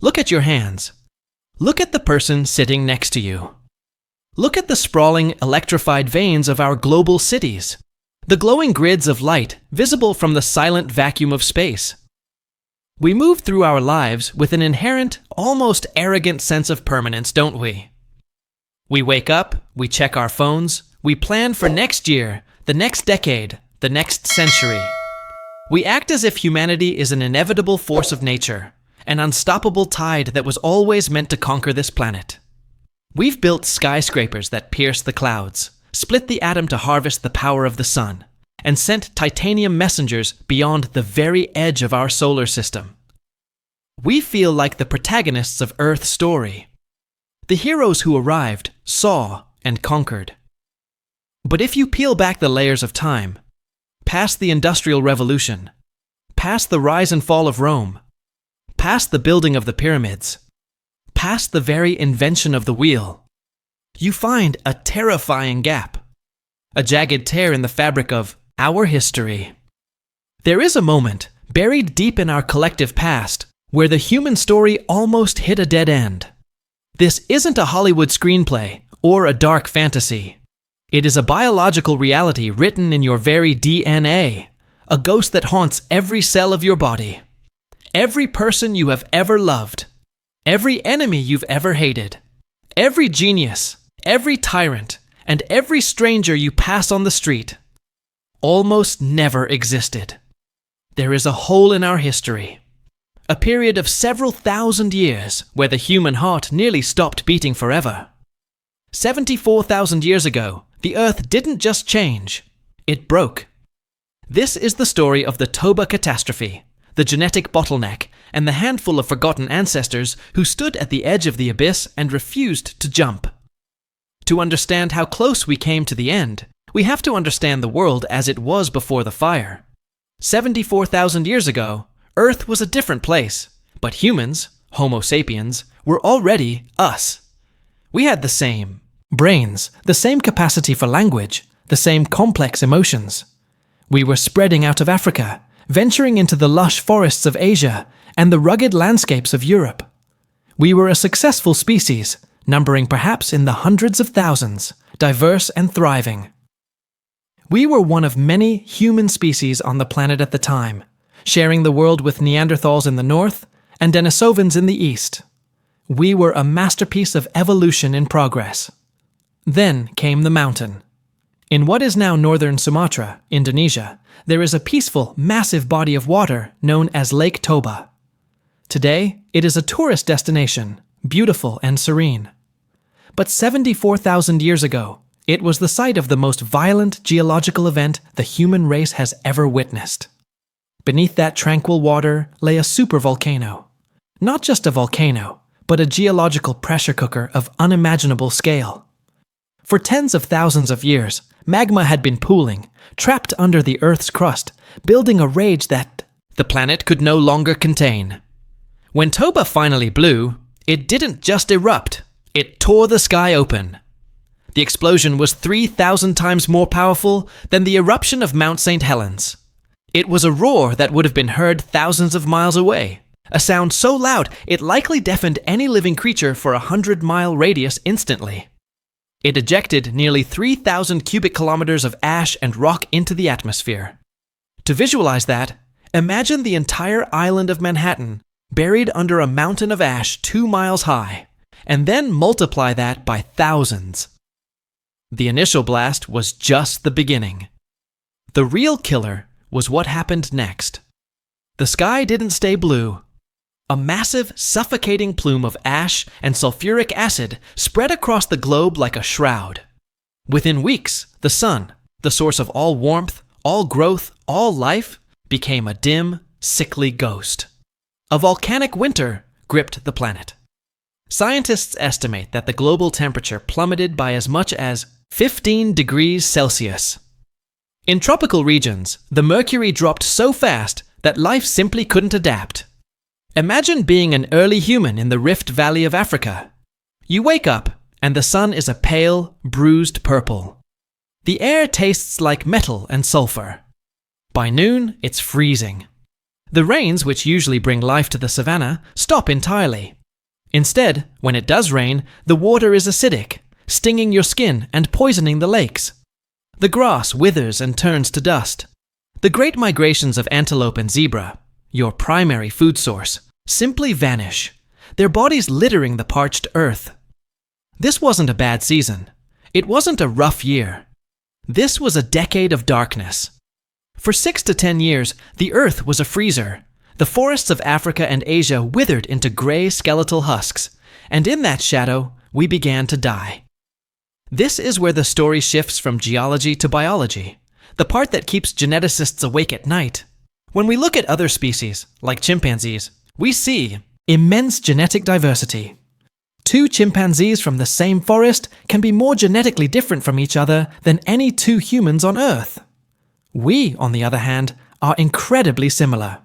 Look at your hands. Look at the person sitting next to you. Look at the sprawling, electrified veins of our global cities, the glowing grids of light visible from the silent vacuum of space. We move through our lives with an inherent, almost arrogant sense of permanence, don't we? We wake up, we check our phones, we plan for next year, the next decade, the next century. We act as if humanity is an inevitable force of nature, an unstoppable tide that was always meant to conquer this planet. We've built skyscrapers that pierce the clouds, split the atom to harvest the power of the sun, and sent titanium messengers beyond the very edge of our solar system. We feel like the protagonists of Earth's story, the heroes who arrived, saw, and conquered. But if you peel back the layers of time, past the Industrial Revolution, past the rise and fall of Rome, past the building of the pyramids, past the very invention of the wheel, you find a terrifying gap, a jagged tear in the fabric of our history. There is a moment, buried deep in our collective past, where the human story almost hit a dead end. This isn't a Hollywood screenplay or a dark fantasy. It is a biological reality written in your very DNA, a ghost that haunts every cell of your body. Every person you have ever loved, every enemy you've ever hated, every genius, every tyrant, and every stranger you pass on the street almost never existed. There is a hole in our history, a period of several thousand years where the human heart nearly stopped beating forever. 74,000 years ago, the Earth didn't just change, it broke. This is the story of the Toba catastrophe, the genetic bottleneck, and the handful of forgotten ancestors who stood at the edge of the abyss and refused to jump. To understand how close we came to the end, we have to understand the world as it was before the fire. 74,000 years ago, Earth was a different place, but humans, Homo sapiens, were already us. We had the same brains, the same capacity for language, the same complex emotions. We were spreading out of Africa, venturing into the lush forests of Asia and the rugged landscapes of Europe. We were a successful species, numbering perhaps in the hundreds of thousands, diverse and thriving. We were one of many human species on the planet at the time, sharing the world with Neanderthals in the north and Denisovans in the east. We were a masterpiece of evolution in progress. Then came the mountain. In what is now northern Sumatra, Indonesia, there is a peaceful, massive body of water known as Lake Toba. Today, it is a tourist destination, beautiful and serene. But 74,000 years ago, it was the site of the most violent geological event the human race has ever witnessed. Beneath that tranquil water lay a supervolcano. Not just a volcano, but a geological pressure cooker of unimaginable scale. For tens of thousands of years, magma had been pooling, trapped under the Earth's crust, building a rage that the planet could no longer contain. When Toba finally blew, it didn't just erupt, it tore the sky open. The explosion was 3,000 times more powerful than the eruption of Mount St. Helens. It was a roar that would have been heard thousands of miles away, a sound so loud it likely deafened any living creature for a 100-mile radius instantly. It ejected nearly 3,000 cubic kilometers of ash and rock into the atmosphere. To visualize that, imagine the entire island of Manhattan buried under a mountain of ash 2 miles high, and then multiply that by thousands. The initial blast was just the beginning. The real killer was what happened next. The sky didn't stay blue. A massive, suffocating plume of ash and sulfuric acid spread across the globe like a shroud. Within weeks, the sun, the source of all warmth, all growth, all life, became a dim, sickly ghost. A volcanic winter gripped the planet. Scientists estimate that the global temperature plummeted by as much as 15 degrees Celsius. In tropical regions, the mercury dropped so fast that life simply couldn't adapt. Imagine being an early human in the Rift Valley of Africa. You wake up, and the sun is a pale, bruised purple. The air tastes like metal and sulfur. By noon, it's freezing. The rains, which usually bring life to the savanna, stop entirely. Instead, when it does rain, the water is acidic, stinging your skin and poisoning the lakes. The grass withers and turns to dust. The great migrations of antelope and zebra, your primary food source, simply vanish, their bodies littering the parched earth. This wasn't a bad season. It wasn't a rough year. This was a decade of darkness. For 6 to 10 years, the earth was a freezer. The forests of Africa and Asia withered into gray skeletal husks, and in that shadow, we began to die. This is where the story shifts from geology to biology, the part that keeps geneticists awake at night. When we look at other species, like chimpanzees, we see immense genetic diversity. 2 chimpanzees from the same forest can be more genetically different from each other than any 2 humans on Earth. We, on the other hand, are incredibly similar.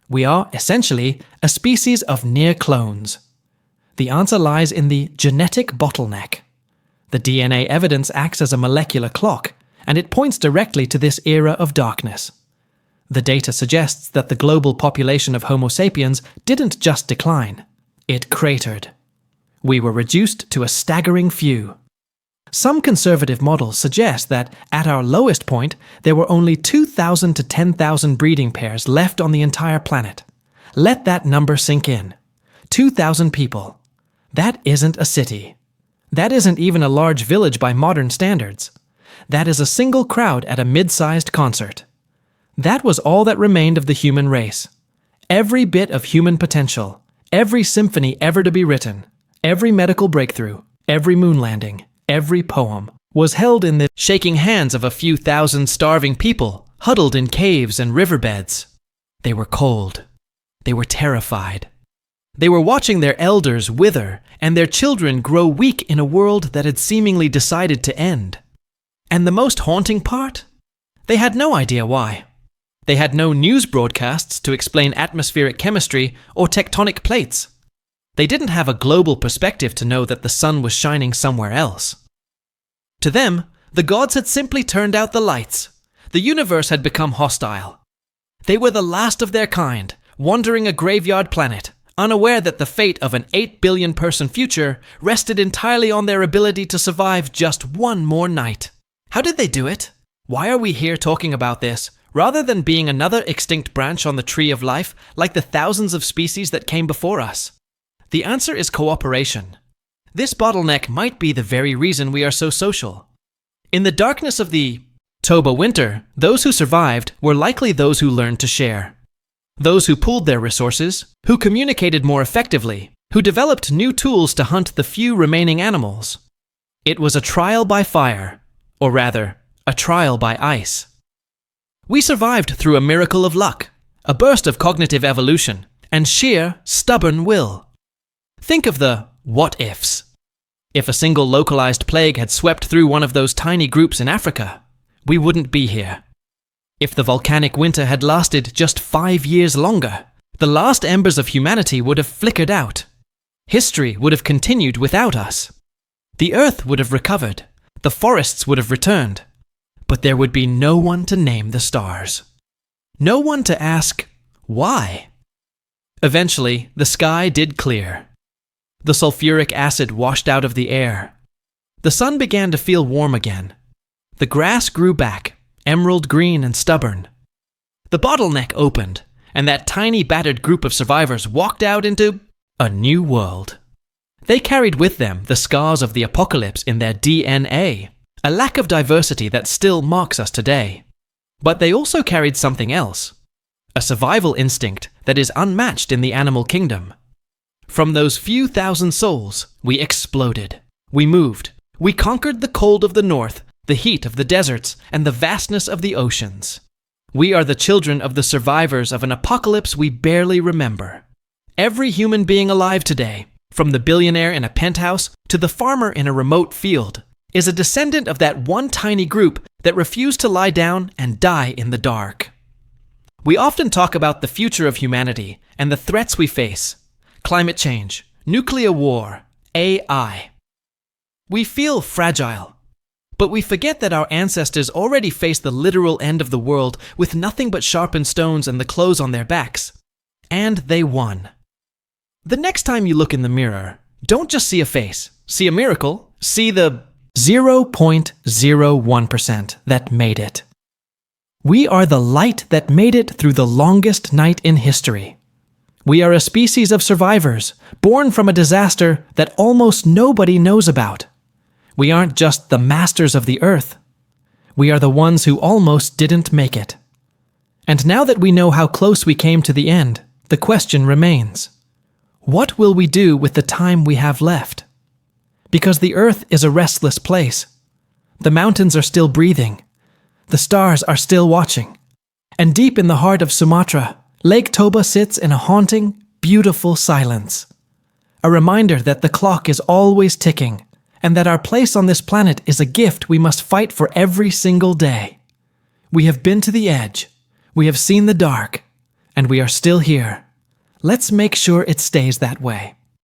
We are, essentially, a species of near clones. The answer lies in the genetic bottleneck. The DNA evidence acts as a molecular clock, and it points directly to this era of darkness. The data suggests that the global population of Homo sapiens didn't just decline, it cratered. We were reduced to a staggering few. Some conservative models suggest that, at our lowest point, there were only 2,000 to 10,000 breeding pairs left on the entire planet. Let that number sink in. 2,000 people. That isn't a city. That isn't even a large village by modern standards. That is a single crowd at a mid-sized concert. That was all that remained of the human race. Every bit of human potential, every symphony ever to be written, every medical breakthrough, every moon landing, every poem, was held in the shaking hands of a few thousand starving people huddled in caves and riverbeds. They were cold. They were terrified. They were watching their elders wither and their children grow weak in a world that had seemingly decided to end. And the most haunting part? They had no idea why. They had no news broadcasts to explain atmospheric chemistry or tectonic plates. They didn't have a global perspective to know that the sun was shining somewhere else. To them, the gods had simply turned out the lights. The universe had become hostile. They were the last of their kind, wandering a graveyard planet, unaware that the fate of an 8 billion person future rested entirely on their ability to survive just one more night. How did they do it? Why are we here talking about this, rather than being another extinct branch on the tree of life like the thousands of species that came before us? The answer is cooperation. This bottleneck might be the very reason we are so social. In the darkness of the Toba winter, those who survived were likely those who learned to share. Those who pooled their resources, who communicated more effectively, who developed new tools to hunt the few remaining animals. It was a trial by fire, or rather, a trial by ice. We survived through a miracle of luck, a burst of cognitive evolution, and sheer, stubborn will. Think of the what-ifs. If a single localized plague had swept through one of those tiny groups in Africa, we wouldn't be here. If the volcanic winter had lasted just 5 years longer, the last embers of humanity would have flickered out. History would have continued without us. The earth would have recovered. The forests would have returned. But there would be no one to name the stars. No one to ask, why? Eventually, the sky did clear. The sulfuric acid washed out of the air. The sun began to feel warm again. The grass grew back, emerald green and stubborn. The bottleneck opened, and that tiny battered group of survivors walked out into a new world. They carried with them the scars of the apocalypse in their DNA, a lack of diversity that still marks us today. But they also carried something else, a survival instinct that is unmatched in the animal kingdom. From those few thousand souls, we exploded. We moved. We conquered the cold of the north, the heat of the deserts, and the vastness of the oceans. We are the children of the survivors of an apocalypse we barely remember. Every human being alive today, from the billionaire in a penthouse to the farmer in a remote field, is a descendant of that one tiny group that refused to lie down and die in the dark. We often talk about the future of humanity and the threats we face. Climate change, nuclear war, AI. We feel fragile. But we forget that our ancestors already faced the literal end of the world with nothing but sharpened stones and the clothes on their backs. And they won. The next time you look in the mirror, don't just see a face, see a miracle, see the 0.01% that made it. We are the light that made it through the longest night in history. We are a species of survivors, born from a disaster that almost nobody knows about. We aren't just the masters of the earth. We are the ones who almost didn't make it. And now that we know how close we came to the end, the question remains: what will we do with the time we have left? Because the earth is a restless place. The mountains are still breathing. The stars are still watching. And deep in the heart of Sumatra, Lake Toba sits in a haunting, beautiful silence. A reminder that the clock is always ticking, and that our place on this planet is a gift we must fight for every single day. We have been to the edge, we have seen the dark, and we are still here. Let's make sure it stays that way.